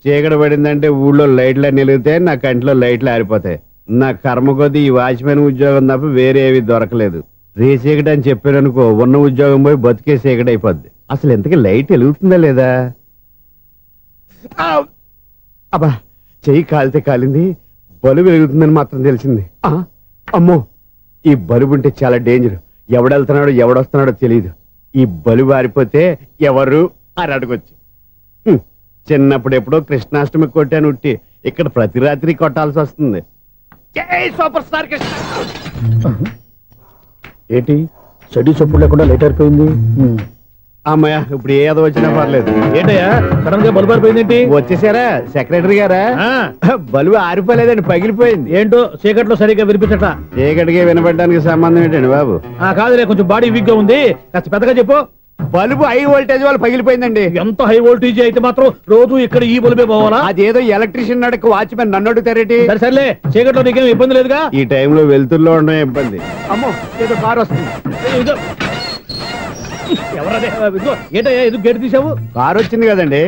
చీకటి పడిందంటే ఊళ్ళో లైట్లు నిలిగితే నా కంటిలో లైట్లు ఆరిపోతాయి. నా కర్మ కొద్దీ ఈ వాచ్మెన్ ఉద్యోగం తప్ప వేరే ఏవి దొరకలేదు. రేసీకటి అని చెప్పారనుకో, ఉన్న ఉద్యోగం పోయి బతికే చీకటి అయిపోద్ది. అసలు ఎంతకీ లైట్ వెలుగుతుందా లేదా? అబ్బా, చెయ్యి కాలితే కాలింది, బలుబు వెలుగుతుందని మాత్రం తెలిసింది. అమ్మో, ఈ బలుబు ఉంటే చాలా డేంజర్. ఎవడెళ్తున్నాడో ఎవడొస్తున్నాడో తెలియదు. ఈ బలుబు ఆరిపోతే ఎవరు అని అడగొచ్చు. చిన్నప్పుడు ఎప్పుడో కృష్ణాష్టమి కొట్టాను ఉట్టి, ఇక్కడ ప్రతి రాత్రి కొట్టాల్సి వస్తుంది. Super star Krishna. ఏంటి చెడు చెప్పుడు లేకుండా లేట్ అయిపోయింది? అమ్మయ్య, ఇప్పుడు ఏదో వచ్చినా పర్లేదు. ఏంటయ్యా సడన్ గా బల్బు ఆరిపోయింది? వచ్చేసారా సెక్రటరీ గారా? బల్బు ఆరిపోలేదండి, పగిలిపోయింది. ఏంటో చీకట్లో సరిగ్గా వినిపించట. చీకటికి వినపడడానికి సంబంధం ఏంటండి బాబు? కాదులే, కొంచెం బాడీ వీక్ గా ఉంది, కాస్త పెద్దగా చెప్పు. బల్బు హై వోల్టేజ్ వాళ్ళు పగిలిపోయిందండి. ఎంత హై వోల్టేజ్ అయితే మాత్రం రోజు ఇక్కడ ఈ బల్బే పోవాలా? అదేదో ఎలక్ట్రీషియన్ నడక వాచ్మెన్ నన్ను అడుగుతారేటి? సర్లే, చీకట్లో నీకేం ఇబ్బంది లేదుగా? ఈ టైంలో వెళ్తుల్లో ఉండడం ఇబ్బంది. అమ్మో, ఏదో కారు వస్తుంది. ఎవరదే? ఏంటయ్యా ఎందుకు గేటు తీసావు? కారు వచ్చింది కదండి.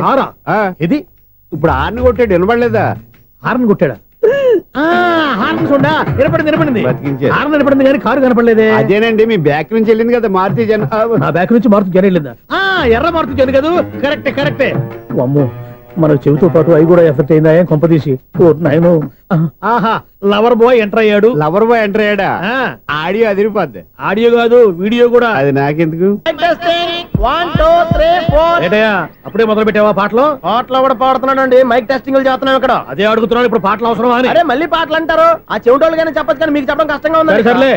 ఇది ఇప్పుడు హార్న్ కొట్టాడు, వినపడలేదా? హార్న్ కొట్టాడా? హార్న్ చూడా వినపడింది. హార్న్ వినపడింది కానీ కారు కనపడలేదే. అదేనండి, మీ బ్యాక్ నుంచి వెళ్ళింది కదా మారుతి జన. నా బ్యాక్ నుంచి మారుతి జన వెళ్ళిందా? ఎర్ర మారుతి జన కదా. కరెక్టే. అమ్మో, మన చెవితో పాటు అవి కూడా ఎఫెక్ట్ అయిందా కొంపదీసి? ఆహా, లవర్ బాయ్ ఎంటర్ అయ్యాడు. లవర్ బాయ్ ఎంటర్ అయ్యాడా? ఆడియో అదిరిపోద్ది. ఆడియో కాదు, వీడియో కూడా. అది నాకెందుకు? అప్పుడే మొదలు పెట్టావా పాటలు? పాటలు కూడా పాడుతున్నాడు అండి. మైక్ టెస్టింగ్ చేస్తున్నాం ఇక్కడ. అదే అడుగుతున్నాను, ఇప్పుడు పాటలు అవసరం అని. అరే మళ్ళీ పాటలు అంటారు. ఆ చెవిటోళ్ళు కానీ చెప్పచ్చు కానీ మీకు చెప్పడం కష్టంగా ఉంది. సర్లే,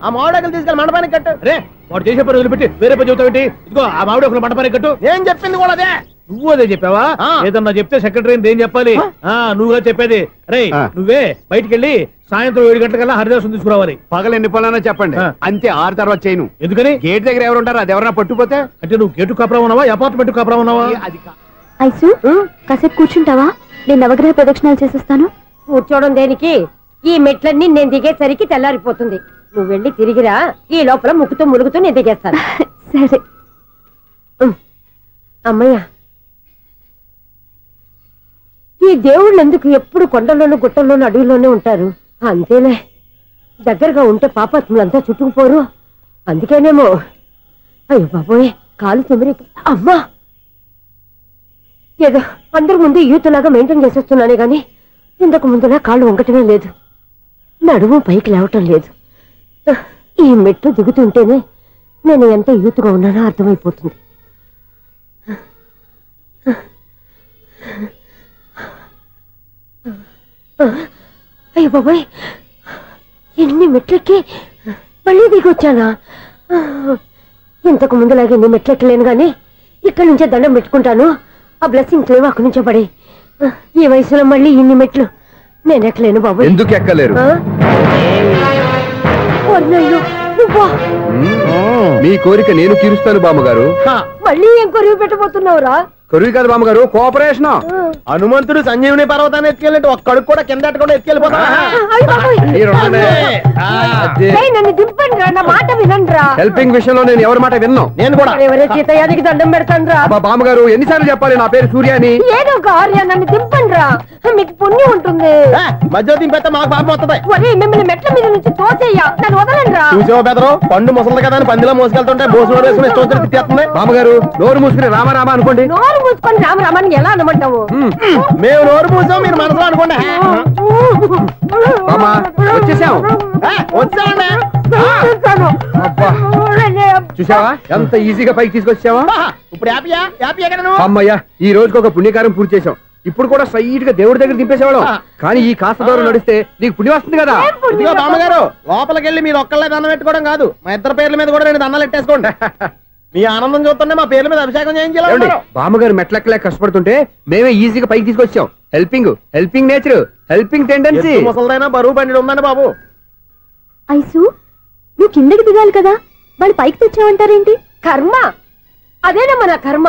ఆ మామిడాకులు తీసుకెళ్ళి మండపానికి కట్టు. రే, వాడు చేసే పని వదిలిపెట్టి వేరే పని చెబుతావు. ఇదిగో ఆ మామిడాకులు మండపానికి కట్టు. నేను చెప్పింది కూడా అదే. నువ్వు అదే చెప్పావా? ఏదన్నా చెప్తే సెక్రటరీ ఏం చెప్పాలి? నువ్వుగా చెప్పేది. రే, నువ్వే బయటికి వెళ్ళి సాయంత్రం 7 గంటలకల్లా హరిదాసుని తీసుకురావాలి. పగలు ఎన్ని పనులన్నా చెప్పండి, అంతే. 6 తర్వాత చేయను. ఎందుకని? గేట్ దగ్గర ఎవరు ఉంటారు, అది ఎవరన్నా పట్టుపోతే. అంటే నువ్వు గేటు కాపురా ఉన్నావా, అపార్ట్మెంట్ కాపురా ఉన్నావా? ఐసు, కాసేపు కూర్చుంటావా? నేను నవగ్రహ ప్రదక్షిణాలు చేసేస్తాను. కూర్చోవడం దేనికి? ఈ మెట్లన్నీ నేను దిగేసరికి తెల్లారిపోతుంది. నువ్వు వెళ్ళి తిరిగిరా, ఈ లోపల ముక్కుతూ ములుగుతూ నేను దిగేస్తాను. సరే అమ్మయ్య. ఈ దేవుళ్ళు ఎందుకు ఎప్పుడు కొండల్లోనూ గుట్టల్లోనూ అడవిలోనే ఉంటారు? అంతేలే, దగ్గరగా ఉంటే పాపాత్ములంతా చుట్టుకుపోరు. అందుకేనేమో. అయ్యో బాబోయ్, కాలు చెమిరి. అమ్మా, ఏదో అందరి ముందు యూత్లాగా మెయింటైన్ చేసేస్తున్నానే గాని ఇంతకు ముందులా కాళ్ళు వంకటమే లేదు, నడుము పైకి లేవటం లేదు. ఈ మెట్లు దిగుతుంటేనే నేను ఎంత యూత్గా ఉన్నానో అర్థమైపోతుంది. అయ్యో బాబాయ్, ఎన్ని మెట్లెక్కి మళ్ళీ దిగొచ్చానా? ఇంతకు ముందులాగే ఎన్ని మెట్లెక్కలేను గాని ఇక్కడి నుంచే దండం పెట్టుకుంటాను. ఆ బ్లెస్సింగ్ లేవు అక్కడి నుంచే పడే. ఈ వయసులో మళ్ళీ ఇన్ని మెట్లు నేను ఎక్కలేను బాబు. ఎందుకు ఎక్కలేరు? మీ కోరిక నేను తీరుస్తాను బామ్మగారు. మళ్ళీ ఏం కొరివి పెట్టబోతున్నావురా? కొరివి కాదు బామ్మగారు, కోఆపరేషన్. హనుమంతుడు సంజీవుని పర్వతాన్ని ఎత్తుకెళ్ళినట్టు ఒక్కడికి కూడా కింద ఎట్టకుండా ఎత్తుకెళ్ళిపోతా. నన్ను దింపండి రా, నా మాట వినండి. హెల్పింగ్ విషయంలో నేను ఎవరి మాట విన్నాను. నేను కూడా ఎవరే సీతయ్యానికి దండం పెడతాను రా. బామ్మగారు ఎన్నిసార్లు చెప్పాలి నా పేరు సూర్యాని? ఏదో ఒక ఆర్య, నన్ను దింపండి రా, మీకు పుణ్యం ఉంటుంది. మధ్య దింపేస్తే మాకు పాపం వస్తుంది. ఒరే, మిమ్మల్ని మెట్ల మీద నుంచి తోసేయ్యా, నన్ను వదలండి రా. చూసావా బెదరు, పండు ముసలి కదా అని పందిలో మోసుకెళ్తుంటే భోజనం వేసుకుని ఇష్టం తిట్టేస్తుంది. బామ్మగారు నోరు మూసుకుని రామారామా అనుకోండి. నోరు మూసుకొని రామరామాన్ని ఎలా అనమంటావు? మేము నోరు మూసాం, మీరు మనసులో అనుకోండి. చూసావా ఎంత ఈజీగా పైకి తీసుకొచ్చావా? ఇప్పుడు అమ్మయ్యా, ఈ రోజుకి ఒక పుణ్యకారం పూర్తి చేసాం. ఇప్పుడు కూడా స్ట్రైట్ గా దేవుడి దగ్గర దింపేసేవాళ్ళం. కానీ ఈ కాస్త దూరం నడిస్తే నీకు పుణ్యం వస్తుంది కదా. బామ్మగారు లోపలికి వెళ్ళి మీరు ఒక్కళ్ళే దండం పెట్టుకోవడం కాదు, మా ఇద్దరు పేర్ల మీద కూడా నేను దండాలు పెట్టేసుకోండి. మీ ఆనందం చూస్తుంటే మా పేర్ల మీద అభిషేకం చేయించాలి. బామ్మగారు మెట్లెక్కలే కష్టపడుతుంటే మేమే ఈజీగా పైకి తీసుకొచ్చాం. Helping nature, helping tendency. ముసలిదైనా బరువు బండి ఉందండి బాబు. ఐసు, నువ్వు కిందకి దిగాలి కదా, వాళ్ళు పైకి తెచ్చావంటారేంటి? కర్మ అదేనమ్మా, నా కర్మ.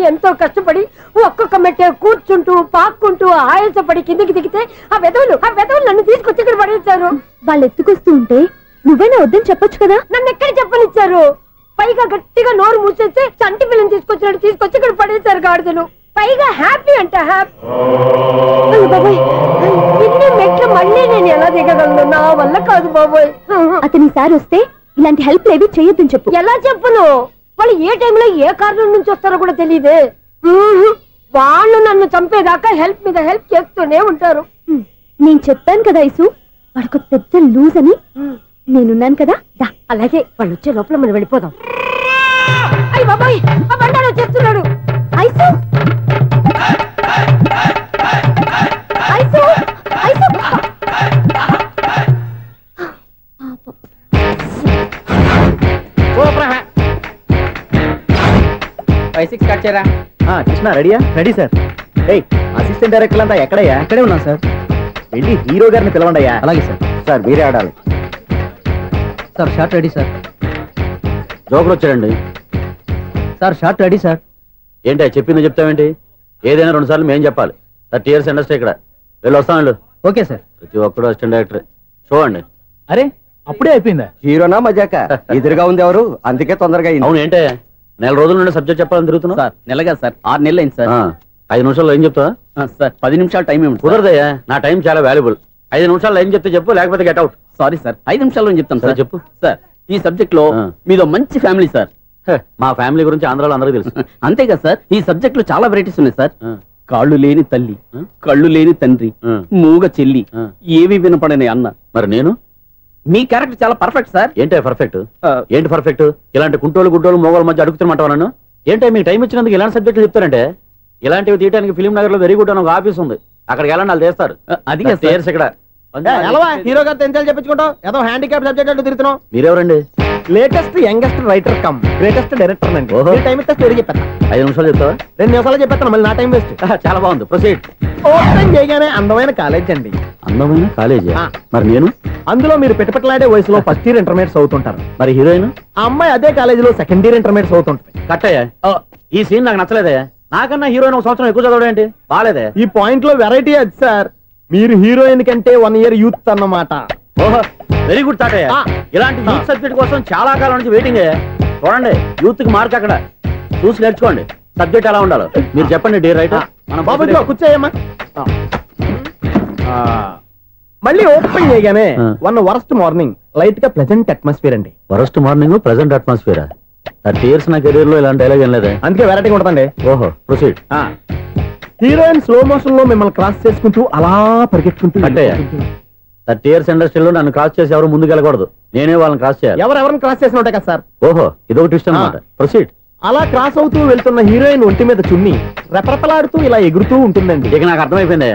ఎంతో కష్టపడి ఒక్కొక్క మెట్టే కూర్చుంటూ పాక్కుంటూ ఆయాసపడి కిందకి దిగితే ఆ వెధవులు నన్ను తీసుకొచ్చి ఇక్కడ పడేశారు. వాళ్ళు ఎత్తుకొస్తూ ఉంటే నువ్వేనా వద్దని చెప్పొచ్చు కదా. నన్ను ఎక్కడ చెప్పనిచ్చారు? పైగా గట్టిగా నోరు మూసేస్తే చంటి పిల్లని తీసుకొచ్చి ఇక్కడ పడేశారు గాడిదలు. పైగా హ్యాపీ అంట హ్యాపీ. బాబాయ్ ఇన్ని మెట్లు మళ్ళీ నేను ఎలా దిగగలను? నా వల్ల కాదు బాబాయ్. అతని సార్ వస్తే ఇలాంటి హెల్ప్ ఏవి చేయొద్దని చెప్పు. ఎలా చెప్పును? వాళ్ళు ఏ టైంలో ఏ కారణం నుంచి వస్తారో కూడా తెలియదే. వాళ్ళు నన్ను చంపేదాకా హెల్ప్ మీద హెల్ప్ చేస్తూనే ఉంటారు. నేను చెప్పాను కదా ఐసు, వాడొక పెద్ద లూజ్ అని. నేనున్నాను కదా. అలాగే వాళ్ళు వచ్చే లోపల మనం వెళ్ళిపోదాం. అయ్య బాబాయ్ ఆ బండారు వచ్చేస్తున్నాడు. ఐసు ఐసు ఐసు 5-6 కట్ చేయరా. కృష్ణ రెడీయా? Ready sir. అసిస్టెంట్ డైరెక్టర్ అంతా ఎక్కడయ్యా? ఇక్కడే ఉన్నాం సార్. వెళ్ళి హీరో గారిని పిలవండి అయ్యా. అలాగే సార్. సార్ మీరే ఆడాలి sir. Short ready sir. Joker వచ్చాడండి సార్. Short ready sir. ఏంటి చెప్పింది చెప్తావేంటి? ఏదైనా 2 సార్లు మేం చెప్పాలి. 30 years ఇండస్ట్రీ ఇక్కడ. వెళ్ళి వస్తాం వెళ్ళు. Okay sir. ప్రతి ఒక్కడు అసిస్టెంట్ డైరెక్టర్. చూడండి. అరే అప్పుడే అయిపోయిందా? హీరోనా మజాక? ఎదురుగా ఉంది ఎవరు, అందుకే తొందరగా అయింది. అవును ఏంటే నెల రోజుల నుండి సబ్జెక్ట్ చెప్పాలని తిరుగుతున్నావు? సార్ నెలగా సార్ 6 నెలలు అయింది సార్. 5 నిమిషాల్లో ఏం చెప్తావా? సార్ 10 నిమిషాలు టైం ఏమి కుదరదయ్యా, నా టైం చాలా వాల్యుబుల్. 5 నిమిషాల్లో ఏం చెప్తే చెప్పు, లేకపోతే గెట్ అవుట్. సారీ సార్, 5 నిమిషాల్లో చెప్తాను సార్. చెప్పు సార్. ఈ సబ్జెక్ట్ లో మీదో మంచి ఫ్యామిలీ సార్. మా ఫ్యామిలీ గురించి ఆంధ్రాలో అందరికీ తెలుసు. అంతే కదా సార్, ఈ సబ్జెక్ట్ లో చాలా వెరైటీస్ ఉన్నాయి సార్. కాళ్ళు లేని తల్లి, కళ్ళు లేని తండ్రి, మూగ చెల్లి, ఏవి వినపడని అన్న. మరి నేను మీ క్యారెక్టర్ చాలా పర్ఫెక్ట్ సార్. ఏంటే పర్ఫెక్ట్? ఏంటి పర్ఫెక్ట్? ఇలాంటి కుంటోలు గుడ్డోలు మోగోళ్ళ మధ్య అడుగుతున్నమాట నన్ను. ఏంటంటే మీకు టైం ఇచ్చినందుకు ఇలాంటి సబ్జెక్టులు చెప్తారంటే? ఇలాంటివి తీయడానికి ఫిలిం నగర్ లో వెరీ గుడ్ అని ఒక ఆఫీస్ ఉంది, అక్కడికి వెళ్ళండి, వాళ్ళు చేస్తారు. అది ఇక్కడ హీరో గారు తెంచాలి చెప్పించుకుంటాం. ఏదో హ్యాండిక్యాప్ సబ్జెక్ట్ అంటూ తిరుగుతున్నాం. మీరెవరండి? Latest youngest writer cum greatest director అండి. టైం ఇస్తే స్టోరీ చెప్పేస్తా. 5 నిమిషాలు చెప్తావా? 2 నిమిషాలు చెప్పేస్తాను, మళ్ళీ నా టైం వేస్ట్. చాలా బాగుంది, ప్రొసీడ్. ఓపెన్ చేయగానే అందమైన కాలేజ్ అండి. అందమైన కాలేజీ? మరి నేను అందులో మీరు పెట్టుపట్లాడే వయసులో ఫస్ట్ ఇయర్ ఇంటర్మీడియట్స్ అవుతుంటారు. మరి హీరోయిన్? ఆ అమ్మాయి అదే కాలేజీలో సెకండ్ ఇయర్ ఇంటర్మీడియట్స్ అవుతుంటారు. కట్టయ్యా, ఈ సీన్ నాకు నచ్చలేదే. నాకన్నా హీరోయిన్ 1 సంవత్సరం ఎక్కువ చదవడం ఏంటి? బాలేదే. ఈ పాయింట్ లో వెరైటీ అది సార్. మీరు హీరోయిన్ కంటే 1 year యూత్ అన్నమాట. ఓహో, వెరీ గుడ్ థాట్. ఇలాంటి యూత్ సబ్జెక్ట్ కోసం చాలా కాలం నుంచి వెయిటింగ్. చూడండి, యూత్ కి మార్క్ అక్కడ చూసి నేర్చుకోండి. సబ్జెక్ట్ ఎలా ఉండాలో మీరు చెప్పండి. డీర్ రైటర్ మన బాబు కూర్చోయమ్మా. మళ్ళీ ఓపెన్ చేయగానే వరస్ట్ మార్నింగ్, లైట్ గా ప్లెజెంట్ అట్మాస్ఫియర్ అండి. Worst morning, present atmosphere. 30 years నా కెరీర్ లో ఇలాంటి డైలాగ్ ఏం లేదే. అందుకే వెరైటీ ఉంటుందండి. ఓహో, ప్రొసీడ్. హీరోయిన్ స్లో మోషన్ లో మిమ్మల్ని క్రాస్ చేసుకుంటూ అలా పరిగెత్తుకుంటూ 30 years ఇండస్ట్రీలో నన్ను క్రాస్ చేసి ఎవరు ముందుకు వెళ్ళకూడదు, నేనే వాళ్ళని క్రాస్ చేయాలి. ఎవరెవరిని క్రాస్ చేసిన ఉంటాయి కదా సార్. ఓహో, ఇదొక ట్విస్ట్ అన్నమాట. ప్రొసీడ్. అలా క్రాస్ అవుతూ వెళ్తున్న హీరోయిన్ ఒంటి మీద చున్ని రెపరెపలాడుతూ ఇలా ఎగురుతూ ఉంటుందండి. ఇక నాకు అర్థమైపోయింది.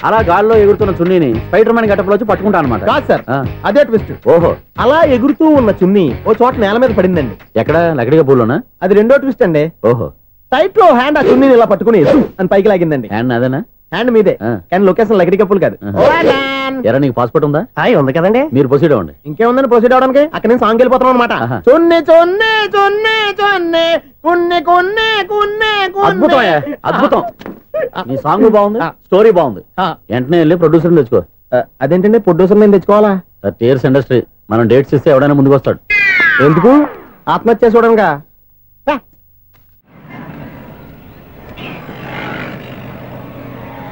అలా గాల్లో ఎగురుతున్న చున్నీని స్పైడర్ మ్యాన్ గెటప్ లో వచ్చి పట్టుకుంటా అనమాట. కాదు సార్, అదే ట్విస్ట్. ఓహో, అలా ఎగురుతూ ఉన్న చున్ని ఓ చోట నేల మీద పడిందండి. ఎక్కడ? లకడిగా పూల్లోనా? అది రెండో ట్విస్ట్ అండి. ఓహో, టైట్ లో హ్యాండ్ ఆ చున్నీని ఇలా పట్టుకుని అని పైకి లాగిందండి. హ్యాండ్ అదేనా? హ్యాండ్ మీదే, కానీ లొకేషన్ లకడి కప్పులు కాదు. ఎరా, నీకు పాస్పోర్ట్ ఉందా? ఉంది కదండి. మీరు ప్రొసీడ్ అవ్వండి. ఇంకేముందని ప్రొసీడ్ అవడానికి? అక్కడ నేను సాంగ్ వెళ్ళిపోతాం అనమాట. చొన్నే చొన్నే చొన్నే చొన్నే కున్నే కున్నే కున్నే. అద్భుతం, అద్భుతం. నీ సాంగ్ బాగుంది, స్టోరీ బాగుంది. వెంటనే వెళ్ళి ప్రొడ్యూసర్ తెచ్చుకో. అదేంటండి ప్రొడ్యూసర్ నేను తెచ్చుకోవాలా? 30 years ఇండస్ట్రీ, మనం డేట్స్ ఇస్తే ఎవడైనా ముందుకు వస్తాడు. ఎందుకు? ఆత్మహత్య చూడనుగా.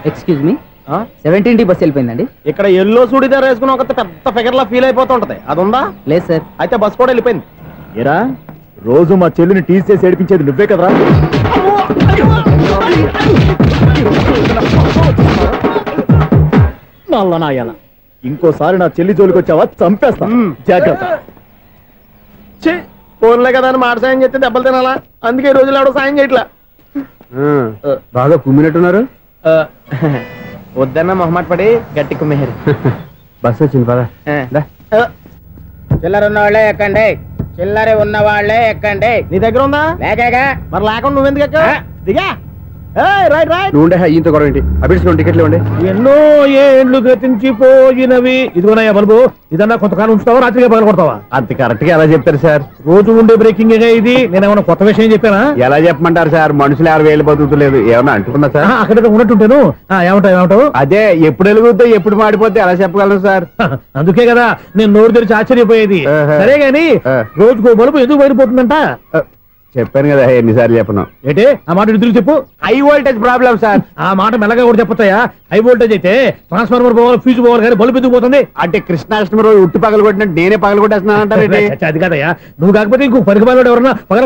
Excuse me, 17D bus వెళ్ళిపోయిందండి. ఇక్కడ ఎల్లో చూడిదార్ వేసుకుని ఒక పెద్ద ఫిగర్ లా ఫీల్ అయిపోతుంటది, అది ఉందా? లేదు సార్. అయితే బస్ కూడా వెళ్ళిపోయింది. ఏరా, రోజు మా చెల్లిని టీస్ చేసి ఏడిపించేది నువ్వే కదరా? ఇంకోసారి నా చెల్లి జోలికి వచ్చావా చంపేస్తా, జాగ్రత్త. ఫోన్లే కదా అని మాట సాయం చేస్తే దెబ్బలు తినాలా? అందుకే ఈ రోజులు ఎవడో సాయం చేయట్లా. బాగా కుమ్మినట్టున్నారు. వద్దన్న మొహమాట పడి గట్టి కుమ్మేరు. బస్ వచ్చింది పదా. చిల్లర ఉన్న వాళ్ళే ఎక్కండి, చిల్లర ఉన్న వాళ్ళే ఎక్కండి. నీ దగ్గర ఉందా? లేకేగా. మరి లేకుండా నువ్వెందుకు ఎక్క? దిగా. Right right. నువ్వు ఈయంతో గొడవ ఏంటి? అభిడ్స్ టికెట్లు ఇవ్వండి. ఎన్నో ఏండ్లు గతించిపోయినవి. ఇదిగోనయ్యా బల్బు, ఇదన్నా కొంతకాలం ఉంచుతావా, రాత్రిగా పగల కొడతావా? అంత కరెక్ట్ గా ఎలా చెప్తారు సార్? రోజు ఉండే బ్రేకింగ్ ఇది. నేనేమన్నా కొత్త విషయం చెప్పానా? ఎలా చెప్పమంటారు సార్? మనుషులు 60,000 బతుకుతలేదు, ఏమన్నా అంటున్నా సార్? అక్కడ ఉన్నట్టుంటాను. ఏమంటావు? అదే, ఎప్పుడు వెలుగుద్దో ఎప్పుడు మాడిపోతే ఎలా చెప్పగలను సార్? అందుకే కదా నేను నోరు తెరిచి ఆశ్చర్యపోయేది. సరే గాని రోజుకో బలుపు ఎందుకు బయటపోతుందంట? చెప్పాను కదా ఎన్నిసార్లు చెప్పను. ఏంటి ఆ మాట తిరిగి చెప్పు. High voltage problem sir. ఆ మాట మెల్లగా కూడా చెప్పొచ్చాయా? హై వోల్టేజ్ అయితే ట్రాన్స్ఫార్మర్ పోవాలి, ఫ్యూజ్ పోవాలి, కానీ బల్బు ఎందుకు పోతుంది? అంటే కృష్ణాష్టమి రోజు ఉట్టి పగలు కొట్టినట్టు నేనే పగలు కొట్టేస్తున్నానంటారు. చచ్చా, అది కాదయ్యా. నువ్వు కాకపోతే ఇంకో పరిగణలో ఎవరన్నా పగల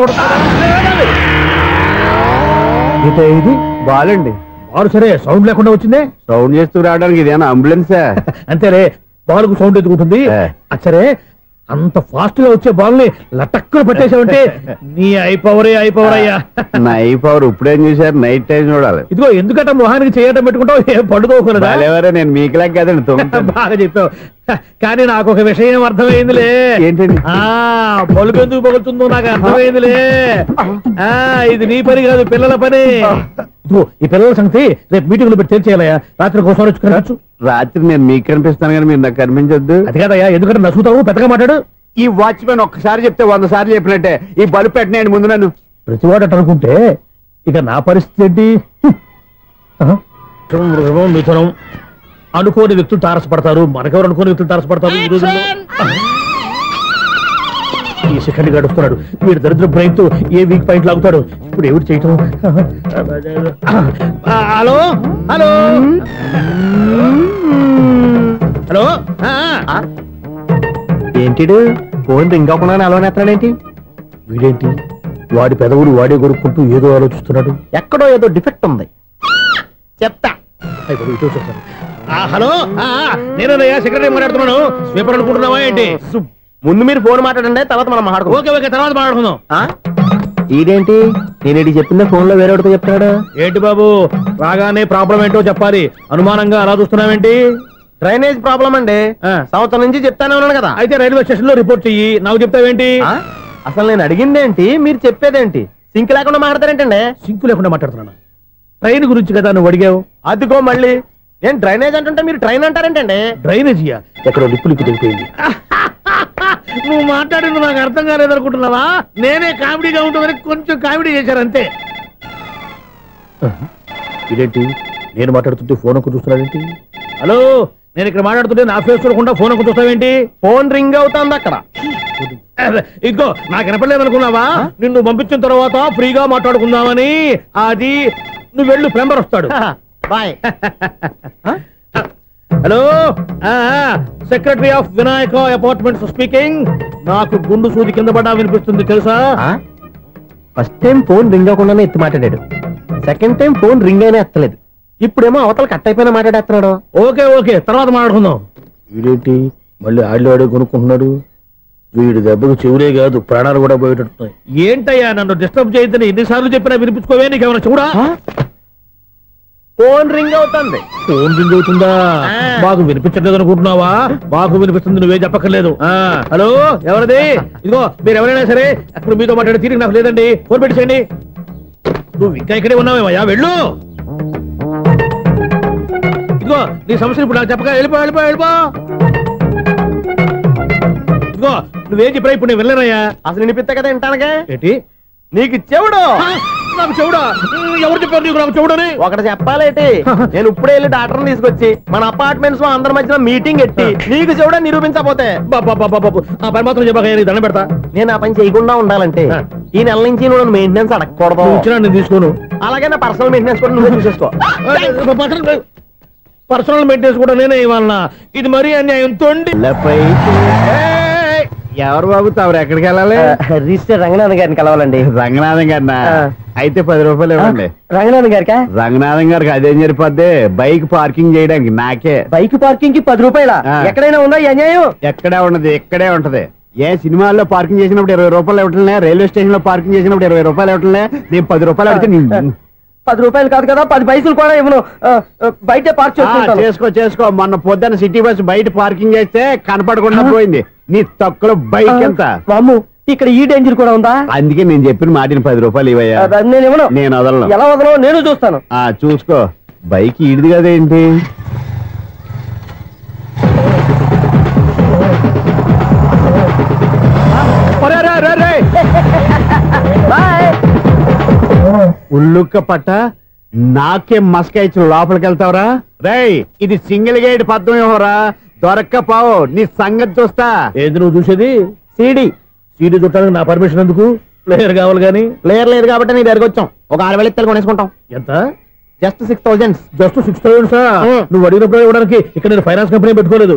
ఇది బాలండి. బాలు సరే సౌండ్ లేకుండా వచ్చిందే. సౌండ్ చేస్తూ రావడానికి ఇదేనా అంబులెన్సా? అంతేలే, బాలుకు సౌండ్ ఎదుగుతుంది. సరే అంత ఫాస్ట్ గా వచ్చే బాల్ ని లటక్కులు పట్టేసావంటే నీ ఐపవర్ అయ్యా. నా ఐపవర్ ఇప్పుడేం చూసారు? నైట్ టైం చూడాలి. ఇదిగో ఎందుకంటే మొహానికి చేయటం పెట్టుకుంటావు, ఏం పండుకోకూడదా? నేను మీకులా కదండి. బాగా చెప్పావు. కానీ నాకు ఒక విషయం అర్థమైందిలే. ఏంటండి? బల్బు ఎందుకు పగులుతుందో నాకు అర్థమైందిలే. ఇది నీ పని కాదు, పిల్లల పని. ఈ పిల్లల సంగతి రేపు మీటింగ్ లో పెట్టి తెలిసేయాలయ్యా. రాత్రి కోసం వచ్చుకోవచ్చు. రాత్రి నేను మీకు కనిపిస్తాను కానీ మీరు నాకు కనిపించొద్దు. అది కాదయ్యా, ఎందుకంటే నసుగుతావు, పెద్దగా మాట్లాడు. ఈ వాచ్మెన్ ఒక్కసారి చెప్తే 100 సార్లు చెప్పినట్టే. ఈ బల్బు పెట్టినాయండి ముందు నన్ను. ప్రతివాడట అనుకుంటే ఇక నా పరిస్థితి ఏంటి? మిథునం అనుకోని వ్యక్తులు తారసపడతారు, మనకెవరు అనుకోని వ్యక్తులు తారసపడతారు ఈ రోజుల్లో. ఈ సెకండ్ గడుపుతున్నాడు వీడు దరిద్ర బ్రెయిన్ తో ఏ వీక్ పాయింట్ లాగుతాడు. ఇప్పుడు ఎవరు చేయటం? Hello hello hello. ఏంటిడు ఫోన్ రింగ్ అవ్వకుండా అలవనేస్తాడేంటి? వీడేంటి వాడి పెదవులు వాడే కొరుక్కుంటూ ఏదో ఆలోచిస్తున్నాడు. ఎక్కడో ఏదో డిఫెక్ట్ ఉంది, చెప్తా. హలో, నేనయ్యా సెక్రటరీ మాట్లాడుతున్నాను. స్వీపర్ అనుకుంటున్నావా ఏంటి? ముందు మీరు ఫోన్ మాట్లాడండి, తర్వాత మనం మాట్లాడుకో. ఓకే ఓకే, తర్వాత మాట్లాడుకుందాం. ఇదేంటి నేను చెప్పిందే ఫోన్ లో వేరే వాడితో చెప్తాడు ఏంటి బాబు? రాగానే ప్రాబ్లం ఏంటో చెప్పాలి. అనుమానంగా అలా చూస్తున్నావేంటి? డ్రైనేజ్ ప్రాబ్లం అండి. సంవత్సరం నుంచి చెప్తానే ఉన్నాను కదా. అయితే రైల్వే స్టేషన్ లో రిపోర్ట్ చెయ్యి, నాకు చెప్తావేంటి? అసలు నేను అడిగిందేంటి, మీరు చెప్పేదేంటి? సింక్ లేకుండా మాట్లాడతారేంటండి? సింకు లేకుండా మాట్లాడుతున్నాను. ట్రైన్ గురించి కదా నువ్వు అడిగావు. అదిగో మళ్ళీ నేను డ్రైనేజ్ అంటుంటే మీరు ట్రైన్ అంటారేంటండి? డ్రైనేజీయా? ఎక్కడో లిప్పు తెగిపోయింది. నువ్వు మాట్లాడింది నాకు అర్థం కాలేదనుకుంటున్నావా? నేనే కామెడీగా ఉంటుందని కొంచెం కామెడీ చేశారు అంతే. ఇదేంటి నేను మాట్లాడుతుంటే ఫోన్ ఒక్క చూస్తున్నావేంటి? హలో, నేను ఇక్కడ మాట్లాడుతుంటే నా ఫేస్ చూడకుండా ఫోన్ ఒక్క చూస్తావేంటి? ఫోన్ రింగ్ అవుతుంది అక్కడ. ఇదిగో నాకు వినపడలేదు అనుకున్నావా? నిన్ను పంపించిన తర్వాత ఫ్రీగా మాట్లాడుకుందామని. అది నువ్వు వెళ్ళు, ప్లంబర్ వస్తాడు. Bye. Hello, secretary of Vinayaka apartments speaking. నాకు గుండు సూది కింద పడ్డా వినిపిస్తుంది తెలుసా? ఫస్ట్ టైం ఫోన్ రింగ్ అవ్వకుండానే ఎత్తి మాట్లాడాడు, సెకండ్ టైం ఫోన్ రింగ్ అయినా ఎత్తలేదు, ఇప్పుడేమో అవతల కట్ అయిపోయినా మాట్లాడేస్తున్నాడు. ఓకే ఓకే, తర్వాత మాట్లాడుకుందాం. వీడేంటి మళ్ళీ ఆళ్ళు ఆడే కొనుక్కుంటున్నాడు? వీడి దెబ్బకు చెవులే కాదు ప్రాణాలు కూడా పోయేటట్టున్నాయి. ఏంటయ్యా నన్ను డిస్టర్బ్ చేయొద్దని ఎన్నిసార్లు చెప్పినా వినిపించుకోవే? నీకేమైనా చూడా? ఫోన్ రింగ్ అవుతుంది. ఫోన్ రింగ్ అవుతుందా? మాకు వినిపించట్లేదు అనుకుంటున్నావా? మాకు వినిపిస్తుంది, నువ్వే చెప్పక్కర్లేదు. హలో, ఎవరిది? ఇదిగో మీరు ఎవరైనా సరే అప్పుడు మీతో మాట్లాడే తీరిక నాకు లేదండి. ఫోన్ పెట్టేసేయండి. నువ్వు ఇంకా ఇక్కడే ఉన్నావేమయ్యా, వెళ్ళు. ఇదిగో నీ సమస్యలు ఇప్పుడు నాకు చెప్పక వెళ్ళిపో వెళ్ళిపో వెళ్ళిపో. ఇదిగో నువ్వేం చెప్పరా ఇప్పుడు నేను వెళ్ళానయ్యా. అసలు వినిపిస్తా కదా వింటానుగా. ఏంటి నీకు చెవుడు? నాకు చెవుడా? ఎవరు చెప్పారు నీకు నాకు చెవుడని? ఒకటి చెప్పాలేటి, నేను ఇప్పుడే వెళ్ళి డాక్టర్ తీసుకొచ్చి మన అపార్ట్మెంట్స్ లో అందరి మధ్యన మీటింగ్ ఎట్టి నీకు చెవుడా నిరూపించకపోతే ఆ పని మాత్రం చెప్పక దండం పెడతా. నేను ఆ పని చేయకుండా ఉండాలంటే ఈ నెల నుంచి నువ్వు మెయింటెనెన్స్ అడగకూడదు. ఇచ్చినా నేను తీసుకోను. అలాగే నా పర్సనల్ మెయింటెనెన్స్ కూడా నువ్వే చూసేసుకో. పర్సనల్ మెయింటెనెన్స్ కూడా నేనే ఇవ్వాలన్నా? ఇది మరీ అన్యాయం. తొండి ఎవరు బాబు తవరు ఎక్కడికి వెళ్ళాలి? రిజిస్టర్ రంగనాథ్ గారిని కలవాలండి. రంగనాథం గారినా? అయితే 10 రూపాయలు ఇవ్వండి. రంగనాథ్ గారికా? రంగనాథం గారికి అదేం సరిపోద్ది? బైక్ పార్కింగ్ చేయడానికి నాకే. బైక్ పార్కింగ్ కి 10 రూపాయల? ఎక్కడైనా ఉందా ఈ అన్యాయం? ఎక్కడే ఉండదు, ఇక్కడే ఉంటది. ఏ సినిమాల్లో పార్కింగ్ చేసినప్పుడు 20 రూపాయలు ఇవ్వట్లే, రైల్వే స్టేషన్ లో పార్కింగ్ చేసినప్పుడు 20 రూపాయలు ఇవ్వట్లే. నేను 10 రూపాయలు అడిగితే 10 రూపాయలు కాదు కదా, 10 పైసలు కూడా ఇవ్వను. బయట పార్క్ చేసుకో. మొన్న పొద్దున్న సిటీ బస్ బయట పార్కింగ్ చేస్తే కనపడకుండా పోయింది. నీ తక్కువ బైక్ ఎంత? మాము ఇక్కడ ఈ డేంజర్ కూడా ఉందా? అందుకే నేను చెప్పిన మాటిని 10 రూపాయలు ఇవ్వయ్యా. నేను ఇవ్వను. నేను వదలను. ఎలా వదలను నేను చూస్తాను. చూసుకో. బైక్ ఈడిది కదేంటి? ఉల్లుక్క పట్ట నాకే మస్క ఇచ్చిన లోపలికి వెళ్తావరా? రేయ్, ఇది సింగిల్ గేట్ పద్మం ఇవ్వరా? దొరక్కపోవు, నీ సంగతి చూస్తా. ఏది నువ్వు చూసేది? సీడీ చుట్టానికి నా పర్మిషన్ ఎందుకు? ప్లేయర్ కావాలి గాని ప్లేయర్ లేదు కాబట్టి నీ దగ్గరకు వచ్చాం. ఒక 6,000 ఇత్తలు కొనేసుకుంటాం. ఎంత? జస్ట్ 6,000. Just 6,000 sir. నువ్వు అడిగినప్పుడు ఇవ్వడానికి ఇక్కడ నేను ఫైనాన్స్ కంపెనీ పెట్టుకోలేదు.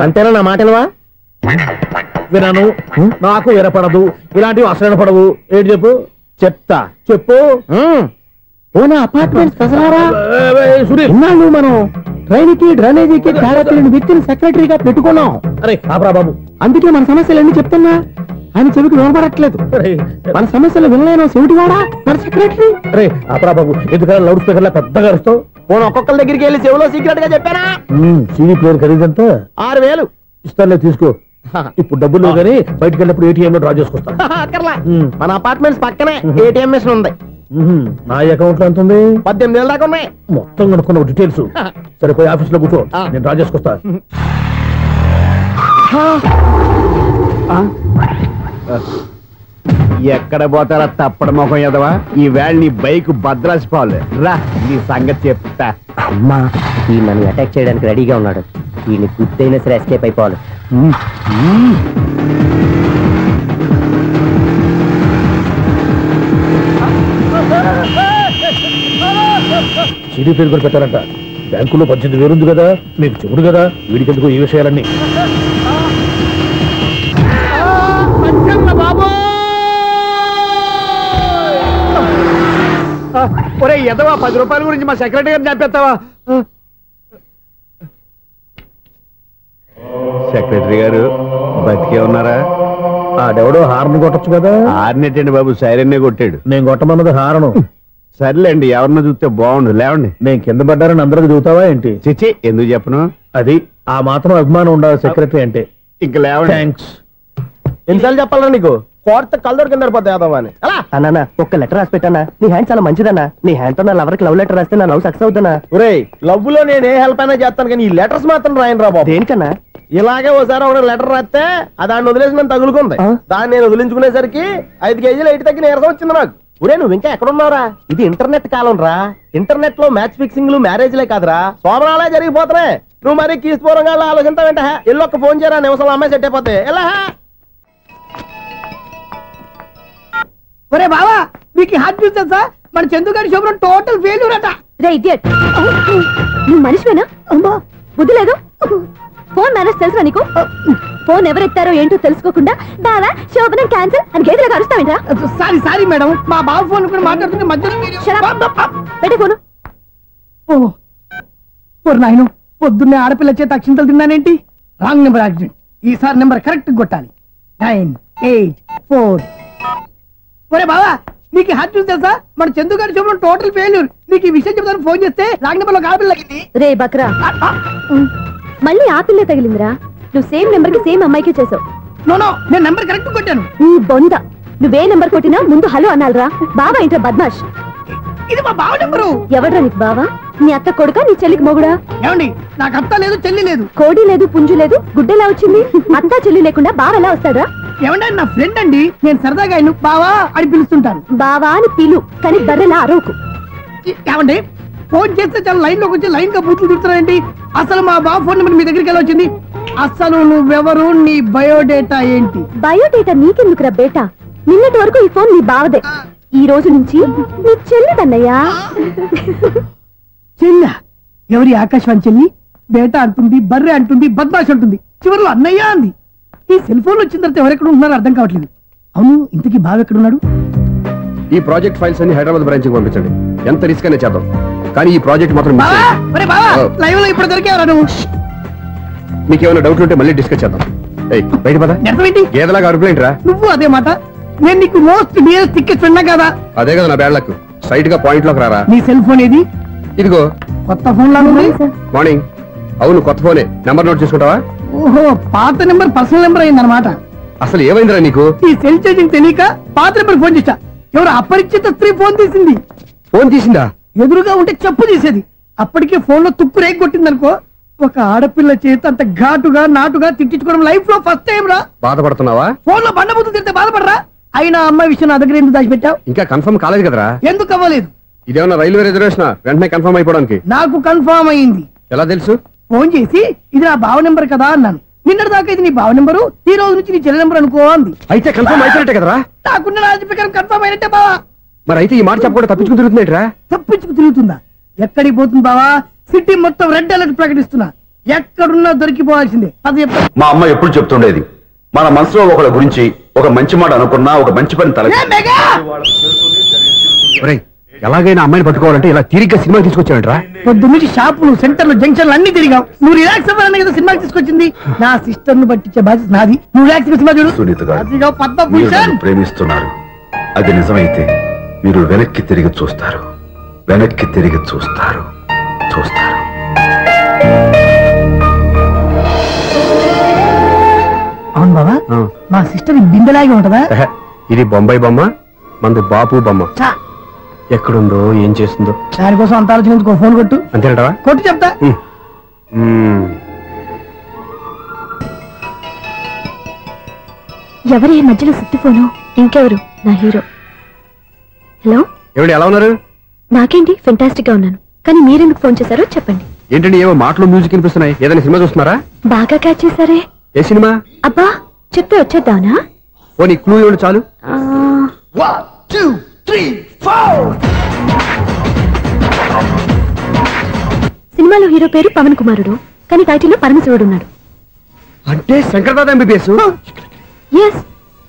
అంతేనా నా మాటలువా? వినాను, నాకు వినపడదు, ఇలాంటివి అసలు పడవు. ఏంటి చెప్పు? చెప్తా. చెప్పు. ఓనా అపార్ట్మెంట్ సునీల్, ఇన్నాళ్ళు మనం ట్రైన్కి డ్రైనేజీకి తేడా తెలియని వ్యక్తిని సెక్రటరీగా పెట్టుకున్నాం. అరే ఆపరా బాబు. అందుకే మన సమస్యలన్నీ చెప్తున్నా ఆయన చెవికి వినపడట్లేదు. మన సమస్యలు వినలేను చెవిటివాడా మన సెక్రటరీ. అరే ఆపరా బాబు, ఎందుకన్నా లౌడ్ స్పీకర్ లా పెద్దగా అరుస్తావు? పోను ఒక్కొక్కరి దగ్గరికి వెళ్ళి చెవిలో సీక్రెట్ గా చెప్పానా? CD player ఖరీదంతా 6,000. ఇస్తానులే, తీసుకో. ఇప్పుడు డబ్బులు లేవు కానీ బయటకు వెళ్ళినప్పుడు ఏటీఎం లో డ్రా చేసుకొస్తా. అక్కర్లా, మన అపార్ట్మెంట్స్ పక్కనే ఏటీఎం మిషన్ ఉంది. నా అకౌంట్ లో ఎంత ఉంది? 18,000 దాకా ఉన్నాయి. మొత్తం కనుక్కున్న డీటెయిల్స్. సరిపోయి ఆఫీస్ లో కూర్చో, నేను డ్రా చేసుకొస్తా. ఎక్కడ పోతారా తప్పడ మొఖం ఎదవా? ఈ వేళ నీ బైక్ భద్రాసి పోవాలి. రా నీ సంగతి చెప్తా. అమ్మా ఈ నన్ను అటాక్ చేయడానికి రెడీగా ఉన్నాడు. ఈయన గుద్దైనా సరే ఎస్కేప్ అయిపోవాలి. సీడీ ప్లేయర్ కూడా పెట్టారంట. బ్యాంకులో 18,000 ఉంది కదా, మీకు చెబుడు కదా, వీడికి ఎందుకు ఈ విషయాలన్నీ? ఒరే ఎదవా, 10 రూపాయల గురించి మా సెక్రటరీ గారిని చెప్పేస్తావా? సెక్రటరీ గారు బతికే ఉన్నారా? ఆడెవడో హార్న్ కొట్టచ్చు కదా. ఆరినట్టండి బాబు, సైరన్నే కొట్టాడు. నేను కొట్టమన్నది హారను. సర్లేండి, ఎవరన్నా చూస్తే బాగుండు. లేవండి. నేను కింద పడ్డారని అందరికి చూతావా ఏంటి? చిచ్చి, ఎందుకు చెప్పను? అది ఆ మాత్రం అభిమానం ఉండాలి సెక్రటరీ అంటే. ఇంక లేవండి. థ్యాంక్స్. ఎన్నిసార్లు చెప్పాలన్నా నీకు? కోర్త కళ్ళోడు కింద పోతాయి అన్నా. ఒక్క లెటర్ రాసి పెట్టానా? నీ హ్యాండ్ చాలా మంచిదన్నా. నీ హ్యాండ్ తో నా లవర్కి లవ్ లెటర్ రాస్తే నా లవ్ సక్సెస్ అవుతానా? ఒరే లవ్ లో నేను ఏ హెల్ప్ అయినా చేస్తాను కానీ ఈ లెటర్స్ మాత్రం రాయను రా బాబు. దేనికన్నా? ఇలాగే ఓసారి ఒక లెటర్ రాస్తే దాన్ని వదిలేసి నేను తగులుకుంది. దాన్ని నేను వదిలించుకునేసరికి 5 కేజీలు 8 తగ్గి నీరసం వచ్చింది నాకు. ఒరే నువ్వు ఇంకా ఎక్కడున్నావురా? ఇది ఇంటర్నెట్ కాలం రా. ఇంటర్నెట్ లో మ్యాచ్ ఫిక్సింగ్లు మ్యారేజ్లే కాదురా, సోమనాలే జరిగిపోతున్నాయి. నువ్వు మరి కీస్పూరంగా ఆలోచించావేంట? ఎల్లు ఒక్క ఫోన్ చేయరా, నిమిషంలో అమ్మాయి సెట్ అయిపోతాయి. ఎలా? ఒరే బావా, మీకు హార్ట్ చూస్తా సార్, మన చందుగారి శుభ్రం టోటల్ ఫెయిల్యూర్ అట. రే ఇడియట్, నువ్వు మనిషివేనా? అమ్మా బుద్ధి లేదు. ఫోన్ మేనేజ్ తెలుసా నీకు? ఫోన్ ఎవరెత్తారో ఏంటో తెలుసుకోకుండా బావా శోభనం క్యాన్సిల్ అని గేదెలకు అరుస్తావేంట్రా? సారీ సారీ మేడం, మా బావ ఫోన్ కూడా మాట్లాడుతుంటే మధ్యలో పెట్టే ఫోను. ఓ నాయను, పొద్దున్నే ఆడపిల్ల చేత అక్షింతలు తిన్నానేంటి? Wrong number accident. ఈసారి నెంబర్ కరెక్ట్ కొట్టాలి. 984. ఒరే బావా, నీకు హార్ట్ చూసి తెలుసా? మన చందుగారి శుభ్రం టోటల్ ఫెయిల్యూర్. నీకు ఈ విషయం చెప్తాను ఫోన్ చేస్తే రాంగ్ నెంబర్ లో ఆడపిల్ల తగ్గింది. రే బక్రా, మళ్ళీ ఆ పిల్లే తగిలిందిరా. నువ్వు సేమ్ నెంబర్ కి సేమ్ అమ్మాయికే చేసావు. నో, నేను నెంబర్ కరెక్ట్ కొట్టాను. ఈ బొంద, నువ్వే నెంబర్ కొట్టినా ముందు హలో అనాలిరా. బావా ఇంట్లో బద్మాష్. ఇది మా బావ నెంబరు. ఎవడ్రా నీకు బావా? నీ అత్త కొడుక, నీ చెల్లికి మొగుడా? ఏమండి, నాకు అత్త లేదు చెల్లి లేదు. కోడి లేదు పుంజు లేదు, గుడ్డెలా వచ్చింది? అత్త చెల్లి లేకుండా బావ ఎలా వస్తాడా? ఏమంటే నా ఫ్రెండ్ అండి, నేను సరదాగా ఆయన బావా అని పిలుస్తుంటాను. బావా అని పిలు, కానీ బర్రెలా అరవకు. ఏమండి, ఫోన్ చేస్తే చాలా లైన్ లోకి వచ్చి లైన్ గా బూతులు తిడుతున్నాయండి. అసలు మా బావ ఫోన్ నెంబర్ మీ దగ్గరికి ఎలా వచ్చింది? అసలు నువ్వెవరు, నీ బయోడేటా ఏంటి? బయోడేటా నీకెందుకురా బేటా? నిన్నటి వరకు ఈ ఫోన్ నీ బావదే, ఈ రోజు నుంచి నీ చెల్లిదన్నయ్యా. చెల్ల? ఎవరి ఆకాశవాణి చెల్లి? బేటా అంటుంది, బర్రె అంటుంది, బద్మాష్ అంటుంది, చివరిలో అన్నయ్య అంది. ఈ సెల్ ఫోన్ వచ్చిన తర్వాత ఎవరెక్కడ ఉంటున్నారో అర్థం కావట్లేదు. అవును, ఇంతకీ బావ ఎక్కడున్నాడు? ఈ ప్రాజెక్ట్ ఫైల్స్ అన్ని హైదరాబాద్ బ్రాంచ్ కి పంపించండి. ఎంత రిస్క్ అయినా చేద్దాం, కానీ ఈ ప్రాజెక్ట్ మాత్రం లైవ్ లో ఇప్పుడు దొరికేవరా నువ్వు? మీకు ఏమైనా డౌట్ ఉంటే మళ్ళీ డిస్కస్ చేద్దాం. బయట పద. గేదలాగా అరుపులేంట్రా? నువ్వు అదే మాట. నేను నీకు మోస్ట్ డియరెస్ట్ టికెట్స్ ఉన్నా కదా. అదే కదా నా బ్యాడ్ లక్. స్ట్రైట్ గా పాయింట్ లోకి రారా. నీ సెల్ ఫోన్ ఏది? ఇదిగో. కొత్త ఫోన్ లాగా ఉంది. మార్నింగ్. అవును, కొత్త ఫోనే. నెంబర్ నోట్ చేసుకుంటావా? ఓహో, పాత నెంబర్ పర్సనల్ నెంబర్ అయిందన్నమాట. అసలు ఏమైందిరా నీకు? ఈ సెల్ చేంజింగ్ తెలియక పాత నెంబర్ ఫోన్ చేశా. ఎవరు అపరిచిత స్త్రీ ఫోన్ తీసింది. ఫోన్ తీసిందా? ఎదురుగా ఉంటే చెప్పు తీసేది. అప్పటికే ఫోన్ లో తుక్కు రేగి కొట్టిందనుకో. ఒక ఆడపిల్ల చేత అంత ఘాటుగా నాటుగా తిట్టించుకోవడం లైఫ్ లో ఫస్ట్ టైం రా. బాధపడుతున్నావా? ఫోన్ లో బండబుద్ధి తింటే బాధపడరా? అయినా అమ్మాయి విషయం నా దగ్గర ఎందుకు దాచిపెట్టావు? ఇంకా కన్ఫర్మ్ కాలేదు కదరా. ఎందుకు అవ్వలేదు? ఇదేమన్నా రైల్వే రిజర్వేషన్? వెంటనే కన్ఫర్మ్ అయిపోవడానికి. నాకు కన్ఫర్మ్ అయింది. ఎలా తెలుసు? ఫోన్ చేసి ఇది నా బావ నెంబర్ కదా అన్నాను. నిన్నటి దాకా ఇది నీ బావ నెంబరు, ఈ రోజు నుంచి నీ చెల్లి నెంబర్ అనుకో అంది. అయితే కన్ఫర్మ్ అయిపోయినట్టే కదరా? నాకున్న రాజు ప్రకారం కన్ఫర్మ్ అయినట్టే బావా. మరి అయితే ఈ మాట చెప్పకుండా తప్పించుకుని తిరుగుతున్నాయిట్రా? తప్పించుకు తిరుగుతుందా? ఎక్కడికి పోతుంది బావా? సిటీ మొత్తం రెడ్ అలర్ట్ ప్రకటిస్తున్నా, ఎక్కడున్నా దొరికిపోవాల్సిందే. అది మా అమ్మ ఎప్పుడు చెప్తుండేది, మన మనసులో ఒకళ్ళ గురించి ఒక మంచి మాట అనుకున్నా ఒక మంచి పని తల ఎలాగైనా అమ్మాయిని పట్టుకోవాలంటే ఇలా తిరిగ్గా సినిమా తీసుకొచ్చాడంట్రా? పొద్దు నుంచి షాపులు, సెంటర్లు, జంక్షన్లు అన్ని తిరిగాం. నువ్వు రిలాక్స్ అవ్వాలని కదా సినిమాకి తీసుకొచ్చింది. నా సిస్టర్ ను పట్టించే బాధ్యత నాది. నువ్వు రిలాక్స్ సినిమా చూడు. సునీత గారు, అదిగో మీరు పద్మభూషణ్. నన్ను ప్రేమిస్తున్నారు. అది నిజమైతే మీరు వెనక్కి తిరిగి చూస్తారు, వెనక్కి తిరిగి చూస్తారు. అవును బాబా, మా సిస్టర్ బిందెలాగే ఉంటదా? ఇది బొంబాయి బొమ్మ, మంది బాపు బొమ్మ. చా, ఎక్కడుందో ఏం చేస్తుందో దానికోసం అంత ఆలోచించుకో. ఫోన్ కొట్టు. అంతేనటవా? కొట్టు చెప్తా. ఎవరి ఈ మధ్యలో సుత్తి ఫోను? ఇంకెవరు? నా హీరో. హలో, ఎవరు ఎలా ఉన్నారు? నాకేంటి ఫెంటాస్టిక్ గా ఉన్నాను, కానీ మీరెందుకు ఫోన్ చేశారో చెప్పండి. ఏంటండి ఏవో మాటలు మ్యూజిక్ వినిపిస్తున్నాయి, ఏదైనా సినిమా చూస్తున్నారా? బాగా క్యాచ్ చేశారే. ఏ సినిమా? అబ్బా, చెప్తే వచ్చేద్దానా? ఓ నీ క్లూ ఇవ్వండి చాలు. సినిమాలో హీరో పేరు పవన్ కుమారుడు, కానీ టైటిల్లో పరమశివుడు ఉన్నాడు. అంటే శంకర్దాద ఎంబీబీఎస్. ఎస్,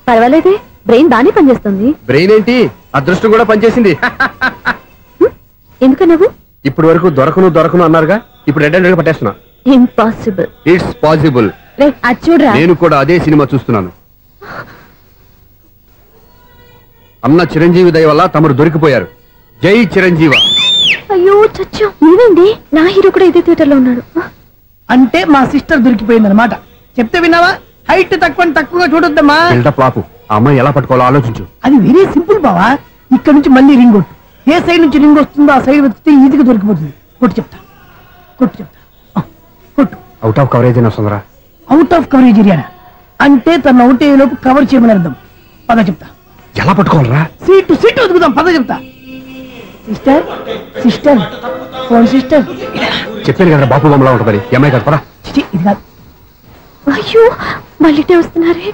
పర్వాలేదే, బ్రెయిన్ బానే పనిచేస్తుంది. బ్రెయిన్ ఏంటి, అదృష్టం కూడా పనిచేసింది. ఎందుకన్నావు? ఇప్పటి వరకు దొరకను అన్నారుగా, ఇప్పుడు రెడ్ హ్యాండెడ్ గా పట్టేస్తున్నా. ఇంపాసిబుల్. It's possible. అది చూడరా. నేను కూడా అదే సినిమా చూస్తున్నాను. అన్న చిరంజీవి దయ వల్ల తమరు దొరికిపోయారు. జై చిరంజీవ. అయ్యో చచ్చో, నువ్వేంటి? నా హీరో కూడా ఇదే థియేటర్ లో ఉన్నాడు. అంటే మా సిస్టర్ దొరికిపోయింది అనమాట. చెప్తే విన్నావా? హైట్ తక్కువగా చూడొద్దమ్మా. బిల్డప్ లాపు. ఆ అమ్మాయి ఎలా పట్టుకోవాలో ఆలోచించు. అది వెరీ సింపుల్ బావా. ఇక్కడ నుంచి మళ్ళీ రింగ్ కొట్టు. ఏ సైడ్ నుంచి రింగ్ వస్తుందో ఆ సైడ్ వెతికితే ఈజీగా దొరికిపోతుంది. కొట్టు చెప్తా. కొట్టు. అవుట్ ఆఫ్ కవరేజ్ అని వస్తుందిరా. అవుట్ ఆఫ్ కవరేజ్ ఏరియా అంటే తన అవుట్ అయ్యే లోపు కవర్ చేయమని అర్థం. పద చెప్తా. ఎలా పట్టుకోవాలరా? సీటు వెతుకుదాం. పద చెప్తా. Sister phone sister. చెప్పాను కదా బాపు బొమ్మలా ఉంటుంది. అమ్మాయి కదా పరా. ఇది కాదు. అయ్యో, మళ్ళీ వస్తున్నారే.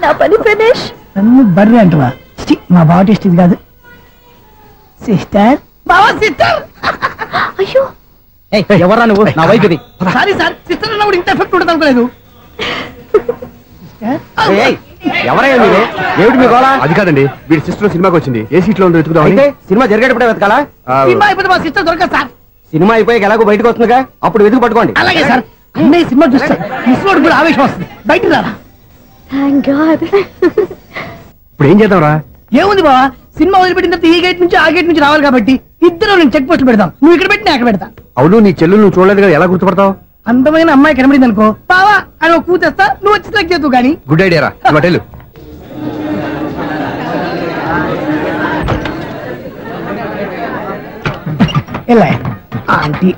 నా పని ఫినిష్. నన్ను బర్రె అంటవా? మా బావ టేస్ట్ ఇది కాదు. సిస్టర్, బావా సిస్టర్. అయ్యో, ఎవరా నువ్వు? నా వైపు ఇది. సారీ సార్, సిస్టర్ అన్నప్పుడు ఇంత ఎఫెక్ట్ ఉంటుంది అనుకోలేదు. ఎవరయ్యా మీరు? ఏమిటి మీ గోళ? అది కాదండి, వీడి సిస్టర్ సినిమాకి వచ్చింది. ఏ సీట్ లో ఉందో వెతుకుదాం. అయితే సినిమా జరిగేటప్పుడే వెతకాలా? సినిమా అయిపోతే మా సిస్టర్ దొరకదు సార్. సినిమా అయిపోయాక ఎలాగో బయటకు వస్తుందిగా, అప్పుడు వెతుకు పట్టుకోండి. అలాగే సార్. అన్నయ్య సినిమా చూస్తారు, మిస్లోడు కూడా ఆవేశం వస్తుంది. బయట రారా. Thank God. ఇప్పుడు ఏం చేద్దాం రా? ఏముంది బావా, సినిమా వదిలిపెట్టిన తర్వాత ఈ గేట్ నుంచి ఆ గేట్ నుంచి రావాలి కాబట్టి ఇద్దరు నేను చెక్ పోస్ట్ పెడతాం. నువ్వు ఇక్కడ పెట్టి నేను అక్కడ పెడతా. అవును, నీ చెల్లు నువ్వు చూడలేదు కదా, ఎలా గుర్తుపడతావు? అందమైన అమ్మాయి కనబడింది అనుకో, బావా అని ఒక కూతేస్తా, నువ్వు వచ్చి సెలెక్ట్ చేద్దు. కానీ గుడ్ ఐడియా రా. హోటల్ ఎలా ఆంటీ,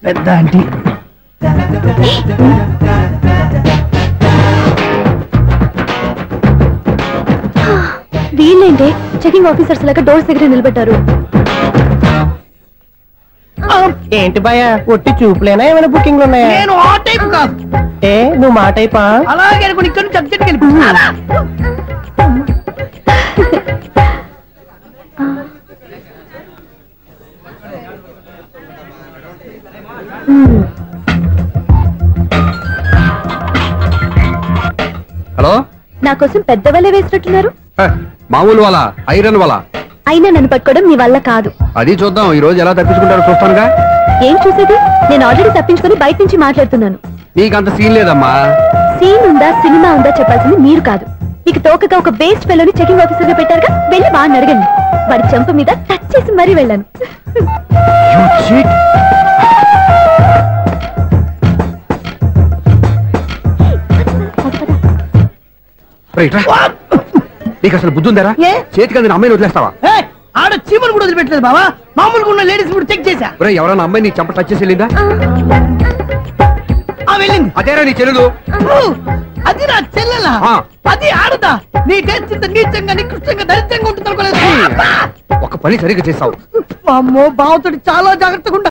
పెద్ద ఆంటీ. వీళ్ళేంటే చెకింగ్ ఆఫీసర్స్ లాగా డోర్స్ దగ్గర నిలబెట్టారు. ఏంటి భయ, ఒట్టి చూపులేనా ఏమైనా బుకింగ్లు ఉన్నాయా? నేను ఆ టైప్ కాదు. నువ్వు మా టైపా? అలాగే అనుకుని ఇక్కడ నుంచి అర్జెంట్కి వెళ్ళిపో. హలో, నా కోసం పెద్ద వలే వేసినట్టున్నారు. మామూలు వాళ్ళ ఐరన్ వాళ్ళ. అయినా నన్ను పట్టుకోవడం మీ వల్ల కాదు. అది చూద్దాం, ఈ రోజు ఎలా తప్పించుకుంటారో చూస్తానుగా. ఏం చూసేది? నేను ఆల్రెడీ తప్పించుకుని బయట నుంచి మాట్లాడుతున్నాను. నీకంత సీన్ లేదమ్మా. సీన్ ఉందా సినిమా ఉందా చెప్పాల్సింది మీరు కాదు. మీకు తోకగా ఒక బేస్ట్ ఫెలోని చెకింగ్ ఆఫీసర్ గా పెట్టారుగా, వెళ్ళి వాడిని అడగండి. వాడి చెంప మీద టచ్ చేసి మరీ వెళ్ళాను. నీకు అసలు బుద్ధి ఉందారా? చేతికి అందిన అమ్మాయిని వదిలేస్తావా? ఆడ చీమలు కూడా వదిలిపెట్టలేదు బావా. మామూలుగా ఉన్న లేడీస్ కూడా చెక్ చేశా. ఎవరైనా అమ్మాయి నీ చెంప టచ్ చేసి వెళ్ళిందా? వెళ్ళింది. అదేరా నీ చెల్లెలు? అది నా చెల్లెలా? అది ఆడదా? నీ టేస్ట్ ఇంత నీచంగా నికృష్టంగా దరిద్రంగా ఉంటుంది అనుకోలేదు. ఒక పని సరిగ్గా చేస్తావు. అమ్మో, బావతోటి చాలా జాగ్రత్తగా ఉంటా.